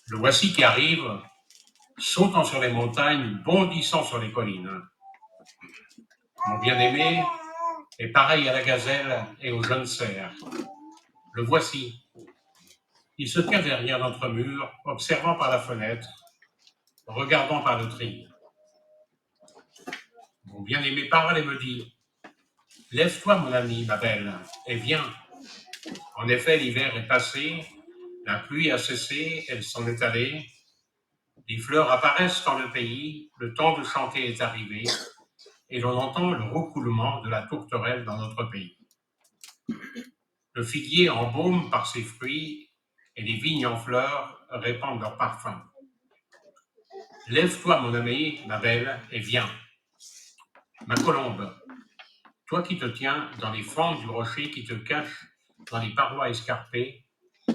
Le voici qui arrive, sautant sur les montagnes, bondissant sur les collines. Mon bien-aimé est pareil à la gazelle et au jeune cerf. Le voici. Il se tient derrière notre mur, observant par la fenêtre, regardant par le treillis. Mon bien-aimé parle et me dit « Lève-toi, mon ami, ma belle, et viens. » En effet, l'hiver est passé, la pluie a cessé, elle s'en est allée. Les fleurs apparaissent dans le pays, le temps de chanter est arrivé, et l'on entend le roucoulement de la tourterelle dans notre pays. Le figuier embaume par ses fruits, et les vignes en fleurs répandent leur parfum. Lève-toi, mon ami, ma belle, et viens. Ma colombe, toi qui te tiens dans les fentes du rocher qui te cache dans les parois escarpées,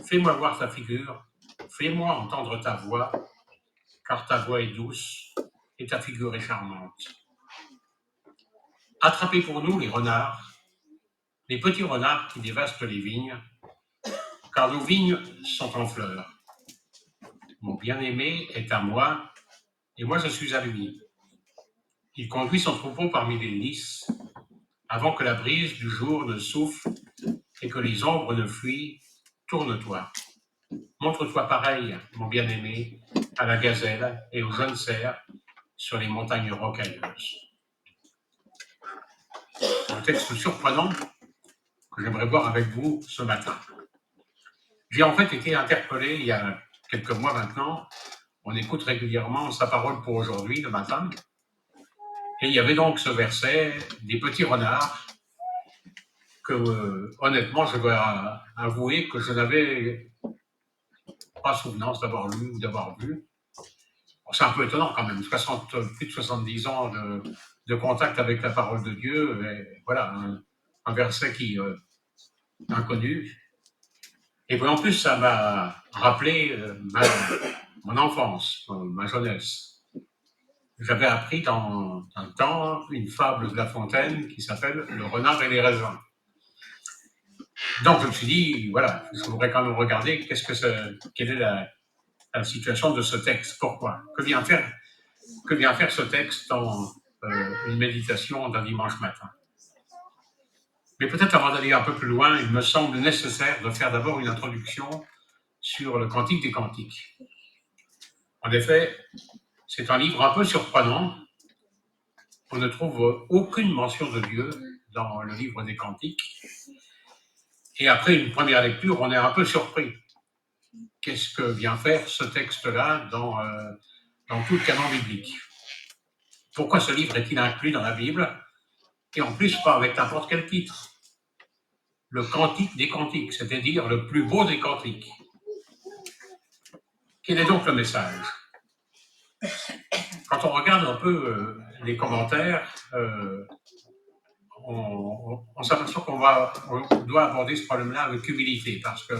fais-moi voir ta figure, fais-moi entendre ta voix, car ta voix est douce et ta figure est charmante. Attrapez pour nous les renards, les petits renards qui dévastent les vignes, car nos vignes sont en fleurs. Mon bien-aimé est à moi, et moi je suis à lui. Il conduit son troupeau parmi les lys, avant que la brise du jour ne souffle et que les ombres ne fuient, tourne-toi. Montre-toi pareil, mon bien-aimé, à la gazelle et au jeune cerf sur les montagnes rocailleuses. Un texte surprenant que j'aimerais voir avec vous ce matin. J'ai en fait été interpellé il y a quelques mois maintenant. On écoute régulièrement sa parole pour aujourd'hui le matin. Et il y avait donc ce verset des petits renards que honnêtement je dois avouer que je n'avais pas souvenance d'avoir lu ou d'avoir vu. Bon, c'est un peu étonnant quand même, plus de 70 ans de contact avec la parole de Dieu, et voilà, un verset qui inconnu. Et puis en plus, ça m'a rappelé mon enfance, ma jeunesse. J'avais appris dans un temps une fable de La Fontaine qui s'appelle « Le renard et les raisins ». Donc je me suis dit, voilà, je voudrais quand même regarder quelle est la situation de ce texte, pourquoi, que vient faire ce texte dans une méditation d'un dimanche matin. Mais peut-être avant d'aller un peu plus loin, il me semble nécessaire de faire d'abord une introduction sur le Cantique des Cantiques. En effet, c'est un livre un peu surprenant. On ne trouve aucune mention de Dieu dans le livre des Cantiques. Et après une première lecture, on est un peu surpris. Qu'est-ce que vient faire ce texte-là dans tout le canon biblique? Pourquoi ce livre est-il inclus dans la Bible? Et en plus, pas avec n'importe quel titre. Le Cantique des Cantiques, c'est-à-dire le plus beau des cantiques. Quel est donc le message? Quand on regarde un peu les commentaires, on s'aperçoit qu'on doit aborder ce problème-là avec humilité, parce qu'il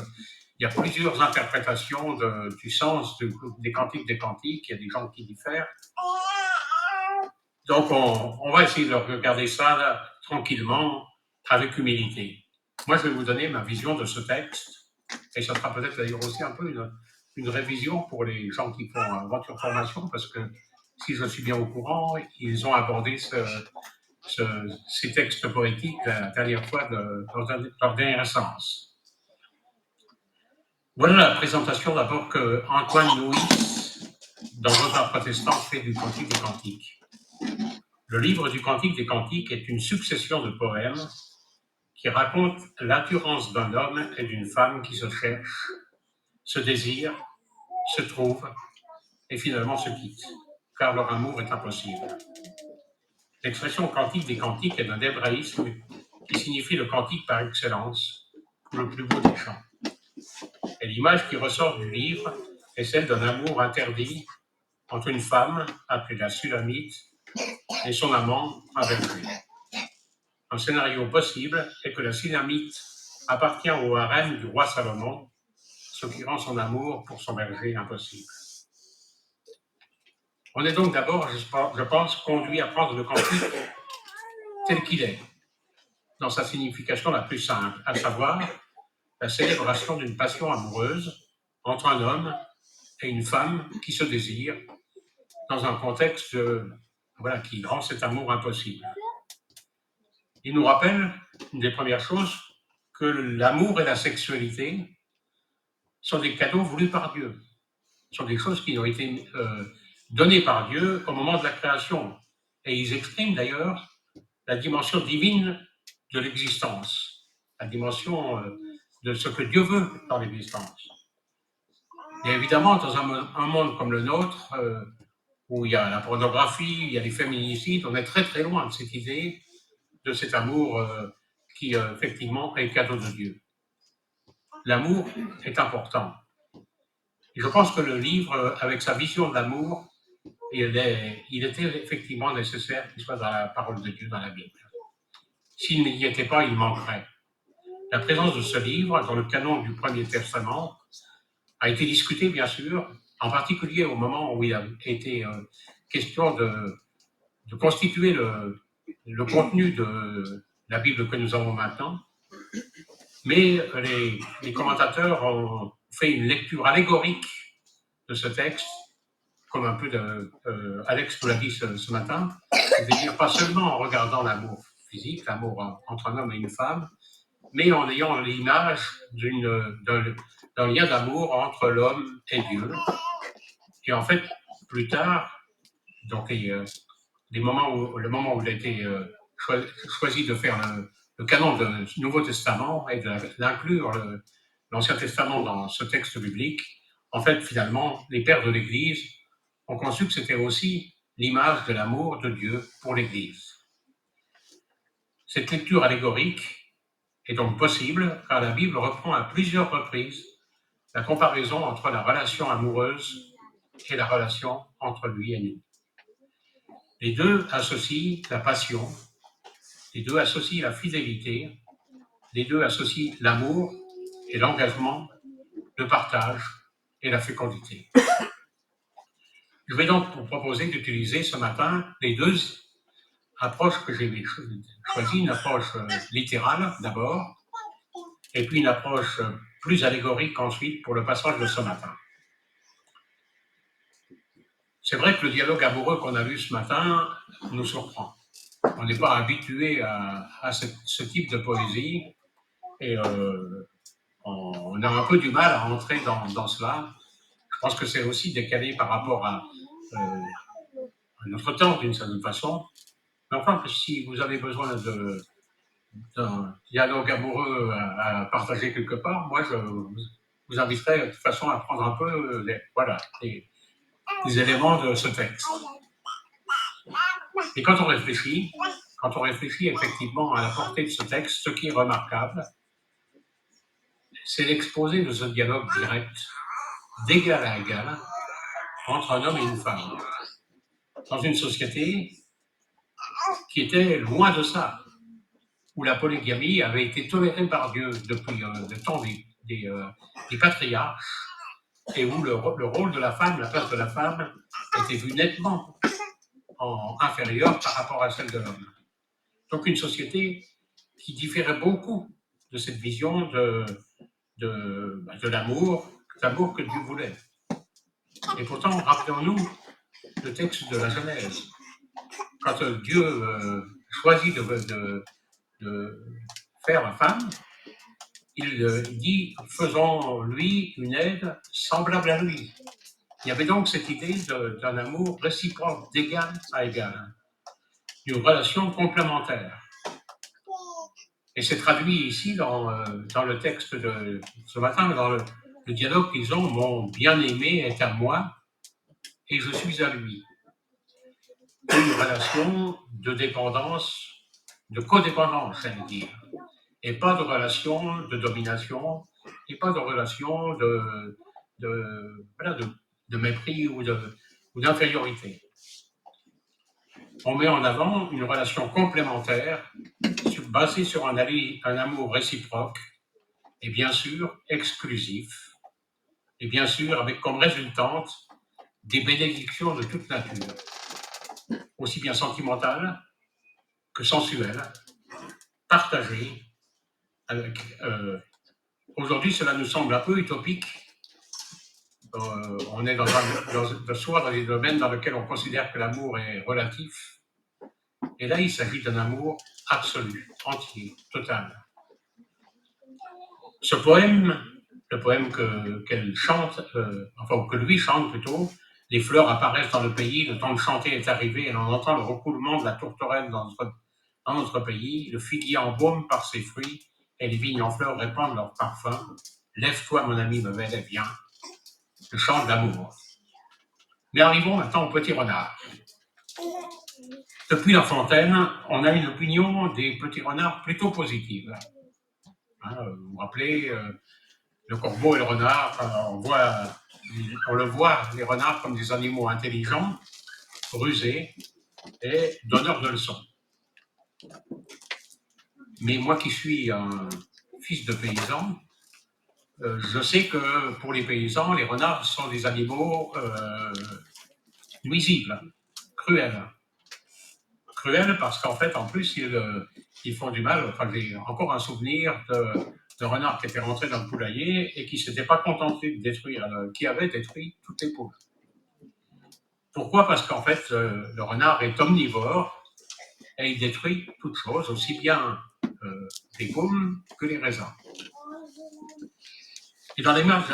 y a plusieurs interprétations du sens des cantiques des cantiques, il y a des gens qui diffèrent. Donc on va essayer de regarder ça là, tranquillement, avec humilité. Moi, je vais vous donner ma vision de ce texte, et ça sera peut-être d'ailleurs aussi un peu une révision pour les gens qui font Aventure Formation, parce que si je suis bien au courant, ils ont abordé ces textes poétiques la dernière fois dans leur dernière instance. Voilà la présentation d'abord que Antoine Nuis, dans Repas protestant, fait du Cantique des Cantiques. Le livre du Cantique des Cantiques est une succession de poèmes qui racontent l'attirance d'un homme et d'une femme qui se cherchent, se désirent, se trouvent et finalement se quittent, car leur amour est impossible. L'expression Cantique des Cantiques est d'un hébraïsme qui signifie le cantique par excellence, le plus beau des chants. Et l'image qui ressort du livre est celle d'un amour interdit entre une femme, appelée la Sulamite, et son amant avec lui. Un scénario possible est que la Sulamite appartient au harem du roi Salomon, ce qui rend son amour pour son berger impossible. On est donc d'abord, je pense, conduit à prendre le cantique tel qu'il est, dans sa signification la plus simple, à savoir la célébration d'une passion amoureuse entre un homme et une femme qui se désirent dans un contexte qui rend cet amour impossible. Il nous rappelle, une des premières choses, que l'amour et la sexualité sont des cadeaux voulus par Dieu. Ce sont des choses qui ont été données par Dieu au moment de la création. Et ils expriment d'ailleurs la dimension divine de l'existence, la dimension de ce que Dieu veut dans l'existence. Et évidemment, dans un monde comme le nôtre, où il y a la pornographie, il y a les féminicides, on est très très loin de cette idée, de cet amour qui effectivement est cadeau de Dieu. L'amour est important. Et je pense que le livre, avec sa vision de l'amour, il était effectivement nécessaire qu'il soit dans la parole de Dieu, dans la Bible. S'il n'y était pas, il manquerait. La présence de ce livre dans le canon du Premier Testament a été discutée, bien sûr, en particulier au moment où il a été question de constituer le contenu de la Bible que nous avons maintenant. Mais les commentateurs ont fait une lecture allégorique de ce texte, comme un peu Alex nous l'a dit ce matin, c'est-à-dire pas seulement en regardant l'amour physique, l'amour entre un homme et une femme, mais en ayant l'image d'un lien d'amour entre l'homme et Dieu. Et en fait, plus tard, donc le moment où il a été choisi de faire le canon du Nouveau Testament et d'inclure l'Ancien Testament dans ce texte biblique, en fait, finalement, les pères de l'Église ont conçu que c'était aussi l'image de l'amour de Dieu pour l'Église. Cette lecture allégorique est donc possible car la Bible reprend à plusieurs reprises la comparaison entre la relation amoureuse et la relation entre lui et nous. Les deux associent la passion, les deux associent la fidélité, les deux associent l'amour et l'engagement, le partage et la fécondité. Je vais donc vous proposer d'utiliser ce matin les deux approches que j'ai choisies, une approche littérale d'abord, et puis une approche plus allégorique ensuite pour le passage de ce matin. C'est vrai que le dialogue amoureux qu'on a vu ce matin nous surprend. On n'est pas habitué à ce type de poésie et on a un peu du mal à entrer dans cela. Je pense que c'est aussi décalé par rapport à notre temps d'une certaine façon. Mais enfin, si vous avez besoin d'un dialogue amoureux à partager quelque part, moi je vous inviterai de toute façon à prendre un peu les éléments de ce texte. Et quand on réfléchit effectivement à la portée de ce texte, ce qui est remarquable, c'est l'exposé de ce dialogue direct, d'égal à égal, entre un homme et une femme, dans une société qui était loin de ça, où la polygamie avait été tolérée par Dieu depuis le temps des patriarches, et où le rôle de la femme, la place de la femme, était vu nettement inférieure par rapport à celle de l'homme. Donc une société qui différait beaucoup de cette vision de l'amour que Dieu voulait. Et pourtant, rappelons-nous le texte de la Genèse. Quand Dieu choisit de faire la femme, il dit « faisons-lui une aide semblable à lui ». Il y avait donc cette idée d'un amour réciproque, d'égal à égal, d'une relation complémentaire. Et c'est traduit ici dans le texte de ce matin, dans le dialogue qu'ils ont « Mon bien-aimé est à moi et je suis à lui ». Une relation de dépendance, de codépendance, j'allais dire, et pas de relation de domination, et pas de relation de mépris ou d'infériorité. On met en avant une relation complémentaire basée sur un amour réciproque et bien sûr exclusif, et bien sûr avec comme résultante des bénédictions de toute nature, aussi bien sentimentales que sensuelles, partagées. Aujourd'hui, cela nous semble un peu utopique, on est soit dans des domaines dans lesquels on considère que l'amour est relatif. Et là, il s'agit d'un amour absolu, entier, total. Ce poème, le poème qu'elle chante, enfin que lui chante plutôt, les fleurs apparaissent dans le pays, le temps de chanter est arrivé, et l'on entend le recoulement de la tourterelle dans notre pays, le figuier embaume par ses fruits, et les vignes en fleurs répandent leur parfum. Lève-toi, mon ami, me belle, et viens. Le chant de l'amour. Mais arrivons maintenant au petit renard. Depuis La Fontaine, on a une opinion des petits renards plutôt positive. Vous vous rappelez, le corbeau et le renard, on le voit, les renards, comme des animaux intelligents, rusés et donneurs de leçons. Mais moi qui suis un fils de paysan, je sais que pour les paysans, les renards sont des animaux nuisibles, cruels. Cruels parce qu'en fait, en plus, ils font du mal. Enfin, j'ai encore un souvenir de renard qui était rentré dans le poulailler et qui ne s'était pas contenté de détruire, qui avait détruit toutes les poules. Pourquoi? Parce qu'en fait, le renard est omnivore et il détruit toutes choses, aussi bien les pommes que les raisins. Et dans l'image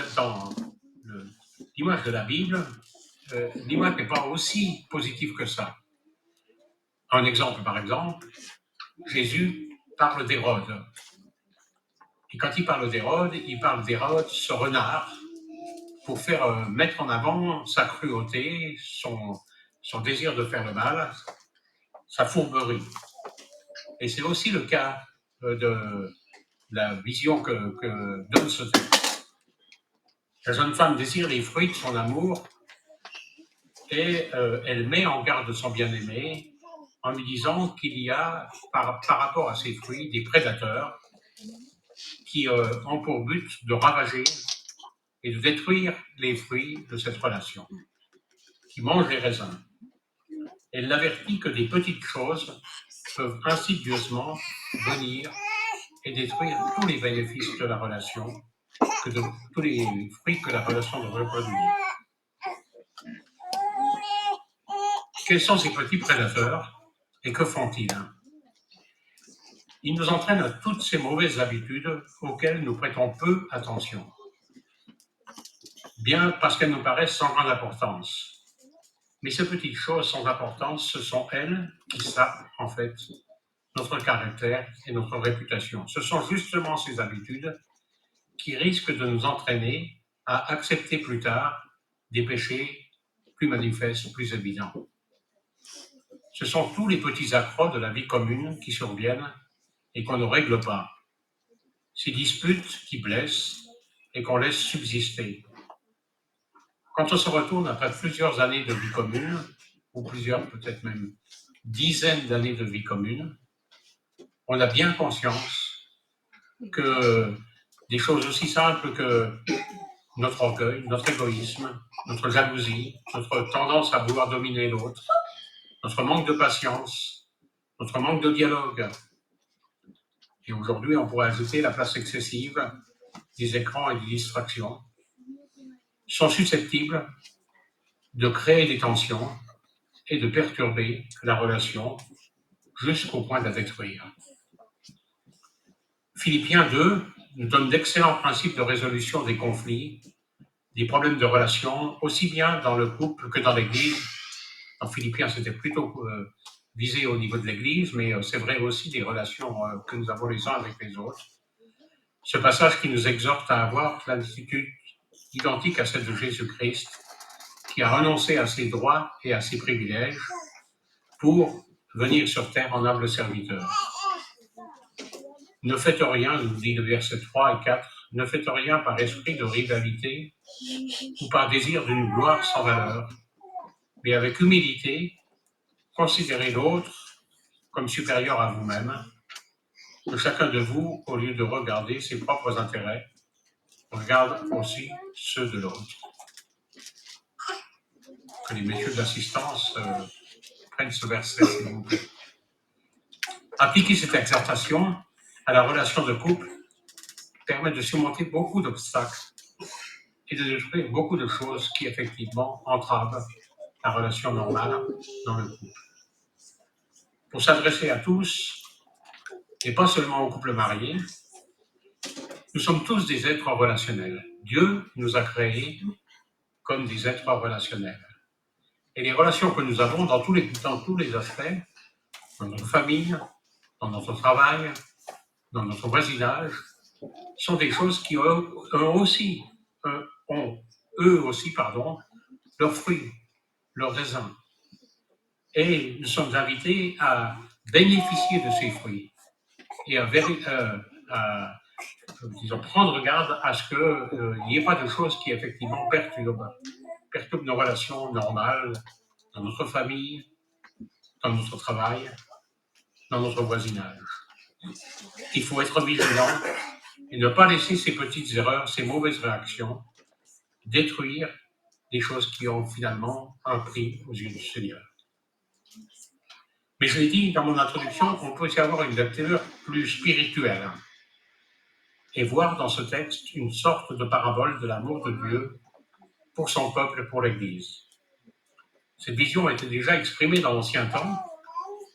de la Bible, l'image n'est pas aussi positive que ça. Un exemple, par exemple, Jésus parle d'Hérode. Et quand il parle d'Hérode, ce renard, pour faire mettre en avant sa cruauté, son désir de faire le mal, sa fourberie. Et c'est aussi le cas de la vision que donne ce texte. La jeune femme désire les fruits de son amour et elle met en garde son bien-aimé en lui disant qu'il y a, par rapport à ces fruits, des prédateurs qui ont pour but de ravager et de détruire les fruits de cette relation, qui mangent les raisins. Elle l'avertit que des petites choses peuvent insidieusement venir et détruire tous les bénéfices de la relation, tous les fruits que la relation devrait produire. Quels sont ces petits prédateurs et que font-ils? Ils nous entraînent à toutes ces mauvaises habitudes auxquelles nous prêtons peu attention, bien parce qu'elles nous paraissent sans grande importance. Mais ces petites choses sans importance, ce sont elles qui sapent en fait notre caractère et notre réputation. Ce sont justement ces habitudes qui risquent de nous entraîner à accepter plus tard des péchés plus manifestes, plus évidents. Ce sont tous les petits accrocs de la vie commune qui surviennent et qu'on ne règle pas. Ces disputes qui blessent et qu'on laisse subsister. Quand on se retourne après plusieurs années de vie commune, ou plusieurs, peut-être même dizaines d'années de vie commune, on a bien conscience que des choses aussi simples que notre orgueil, notre égoïsme, notre jalousie, notre tendance à vouloir dominer l'autre, notre manque de patience, notre manque de dialogue. Et aujourd'hui, on pourrait ajouter la place excessive des écrans et des distractions, sont susceptibles de créer des tensions et de perturber la relation jusqu'au point de la détruire. Philippiens 2 nous donne d'excellents principes de résolution des conflits, des problèmes de relation, aussi bien dans le couple que dans l'Église. Dans Philippiens, c'était plutôt visé au niveau de l'Église, mais c'est vrai aussi des relations que nous avons les uns avec les autres. Ce passage qui nous exhorte à avoir l'attitude identique à celle de Jésus-Christ, qui a renoncé à ses droits et à ses privilèges pour venir sur terre en humble serviteur. Ne faites rien, nous dit le verset 3 et 4, ne faites rien par esprit de rivalité ou par désir d'une gloire sans valeur, mais avec humilité, considérez l'autre comme supérieur à vous-même, que chacun de vous, au lieu de regarder ses propres intérêts, regarde aussi ceux de l'autre. Que les messieurs d'assistance prennent ce verset, s'il vous plaît. Appliquer cette exhortation à la relation de couple permet de surmonter beaucoup d'obstacles et de détruire beaucoup de choses qui effectivement entravent la relation normale dans le couple. Pour s'adresser à tous, et pas seulement aux couples mariés, nous sommes tous des êtres relationnels. Dieu nous a créés comme des êtres relationnels. Et les relations que nous avons dans tous les aspects, dans notre famille, dans notre travail, dans notre voisinage, sont des choses qui ont eux aussi, leurs fruits, leurs raisins. Et nous sommes invités à bénéficier de ces fruits et à prendre garde à ce qu'il n'y ait pas de choses qui effectivement perturbent nos relations normales dans notre famille, dans notre travail, dans notre voisinage. Il faut être vigilant et ne pas laisser ces petites erreurs, ces mauvaises réactions détruire des choses qui ont finalement un prix aux yeux du Seigneur. Mais je l'ai dit dans mon introduction, on peut aussi avoir une lecture plus spirituelle et voir dans ce texte une sorte de parabole de l'amour de Dieu pour son peuple et pour l'Église. Cette vision était déjà exprimée dans l'Ancien Temps.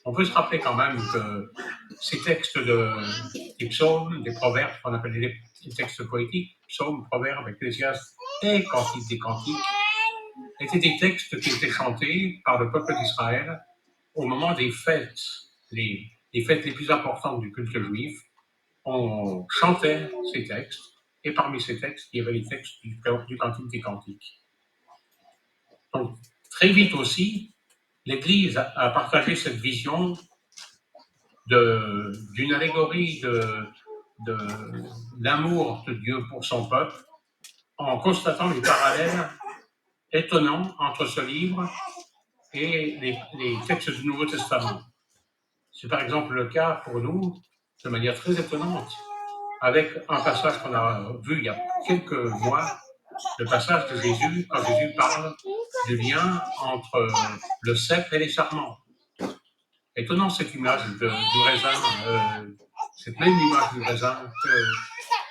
On peut se rappeler quand même que ces textes des psaumes, des proverbes, qu'on appelle les textes poétiques, psaumes, proverbes, ecclésiastes et cantiques des cantiques, étaient des textes qui étaient chantés par le peuple d'Israël au moment des fêtes, les fêtes les plus importantes du culte juif. On chantait ces textes, et parmi ces textes, il y avait les textes du cantique des cantiques. Donc, très vite aussi, l'Église a partagé cette vision d'une allégorie de l'amour de Dieu pour son peuple, en constatant les parallèles étonnants entre ce livre et les textes du Nouveau Testament. C'est par exemple le cas pour nous, de manière très étonnante, avec un passage qu'on a vu il y a quelques mois, le passage de Jésus, quand Jésus parle du lien entre le cep et les sarments. Étonnant cette image du raisin, cette même image du raisin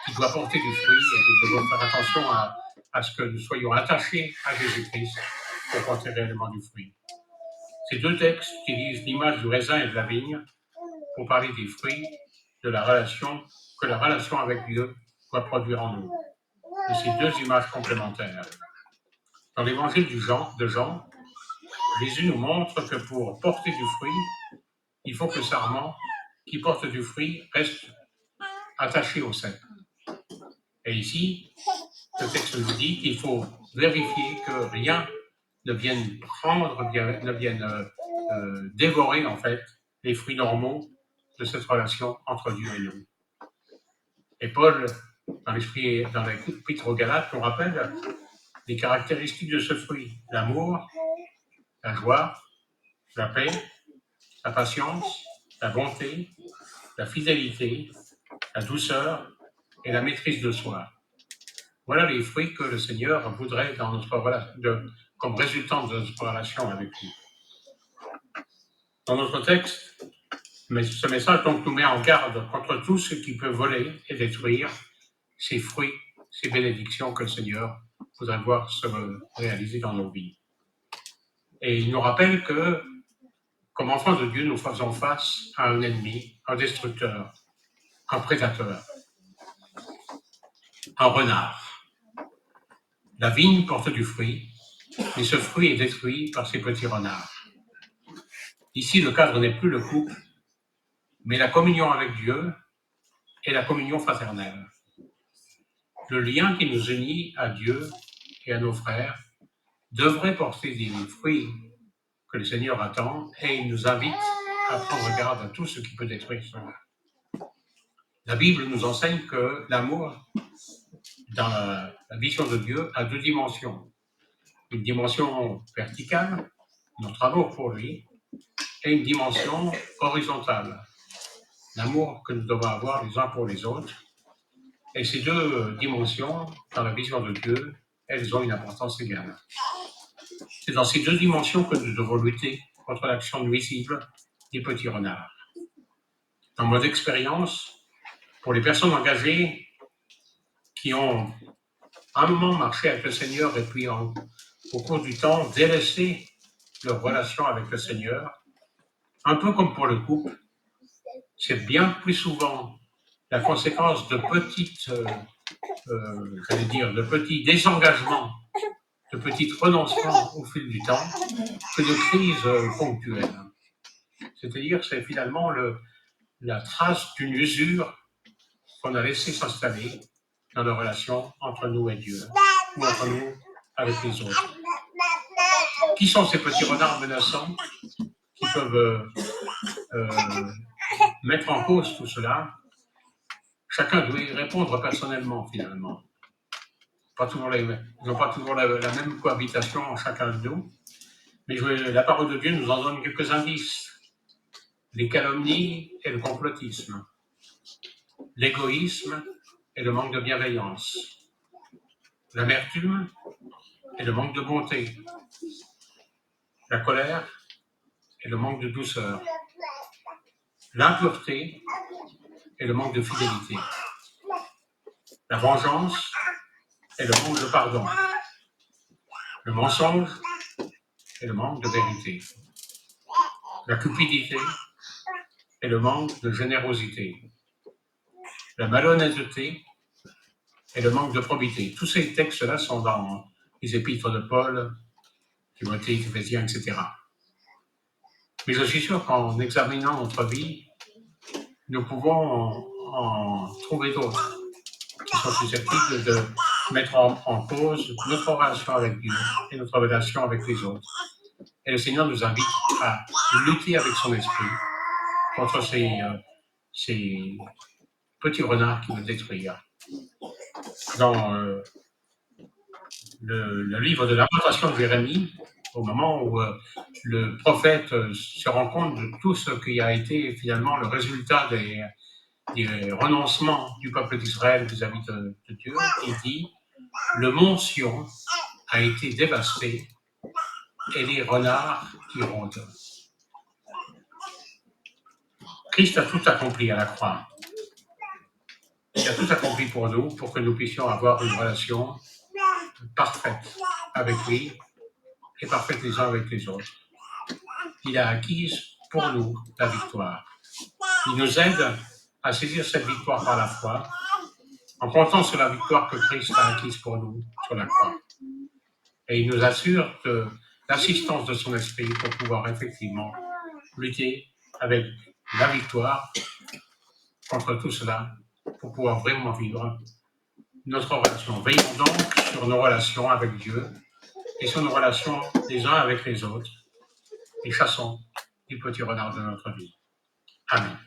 qui doit porter du fruit, et nous devons faire attention à ce que nous soyons attachés à Jésus-Christ pour porter réellement du fruit. Ces deux textes utilisent l'image du raisin et de la vigne pour parler des fruits que la relation avec Dieu doit produire en nous. De ces deux images complémentaires. Dans l'évangile de Jean, Jésus nous montre que pour porter du fruit, il faut que le sarment qui porte du fruit reste attaché au cep. Et ici, le texte nous dit qu'il faut vérifier que rien ne vienne dévorer en fait les fruits normaux de cette relation entre Dieu et nous. Et Paul, dans l'Épître aux Galates, nous rappelle les caractéristiques de ce fruit: l'amour, la joie, la paix, la patience, la bonté, la fidélité, la douceur et la maîtrise de soi. Voilà les fruits que le Seigneur voudrait dans comme résultant de notre relation avec lui. Dans notre texte, ce message donc nous met en garde contre tout ce qui peut voler et détruire ces fruits, ces bénédictions que le Seigneur voudrait voir se réaliser dans nos vies. Et il nous rappelle que, comme enfants de Dieu, nous faisons face à un ennemi, un destructeur, un prédateur, un renard. La vigne porte du fruit, mais ce fruit est détruit par ces petits renards. Ici, le cadre n'est plus le couple, mais la communion avec Dieu et la communion fraternelle. Le lien qui nous unit à Dieu et à nos frères devrait porter des fruits que le Seigneur attend, et il nous invite à prendre garde à tout ce qui peut détruire cela. La Bible nous enseigne que l'amour, dans la vision de Dieu, a deux dimensions. Une dimension verticale, notre amour pour lui, et une dimension horizontale, l'amour que nous devons avoir les uns pour les autres. Et ces deux dimensions, dans la vision de Dieu, elles ont une importance égale. C'est dans ces deux dimensions que nous devons lutter contre l'action nuisible des petits renards. Dans mon expérience, pour les personnes engagées qui ont à un moment marcher avec le Seigneur et puis au cours du temps délaisser leur relation avec le Seigneur, un peu comme pour le couple, c'est bien plus souvent la conséquence de de petits désengagements, de petits renoncements au fil du temps que de crises ponctuelles. C'est-à-dire, c'est finalement la trace d'une usure qu'on a laissé s'installer dans la relation entre nous et Dieu, ou entre nous avec les autres. Qui sont ces petits renards menaçants qui peuvent mettre en cause tout cela? Chacun doit y répondre personnellement, finalement. Ils n'ont pas toujours la même cohabitation en chacun de nous, mais la parole de Dieu nous en donne quelques indices. Les calomnies et le complotisme, l'égoïsme et le manque de bienveillance, l'amertume et le manque de bonté, la colère et le manque de douceur, l'impureté et le manque de fidélité, la vengeance et le manque de pardon, le mensonge et le manque de vérité, la cupidité et le manque de générosité, la malhonnêteté et le manque de probité. Tous ces textes-là sont dans les épîtres de Paul, Timothée, Éphésiens, etc. Mais je suis sûr qu'en examinant notre vie, nous pouvons en trouver d'autres qui sont susceptibles de mettre en cause notre relation avec Dieu et notre relation avec les autres. Et le Seigneur nous invite à lutter avec son esprit contre ces petits renards qui veulent détruire. Dans le livre de Lamentation de Jérémie, au moment où le prophète se rend compte de tout ce qui a été finalement le résultat des renoncements du peuple d'Israël vis-à-vis de Dieu, il dit « Le mont Sion a été dévasté et les renards y rôdent. » Christ a tout accompli à la croix. Il a tout accompli pour nous, pour que nous puissions avoir une relation parfaite avec lui et parfaite les uns avec les autres. Il a acquis pour nous la victoire. Il nous aide à saisir cette victoire par la foi, en comptant sur la victoire que Christ a acquise pour nous sur la croix. Et il nous assure de l'assistance de son esprit pour pouvoir effectivement lutter avec la victoire contre tout cela, pour pouvoir vraiment vivre notre relation. Veillons donc sur nos relations avec Dieu et sur nos relations les uns avec les autres et chassons les petits renards de notre vie. Amen.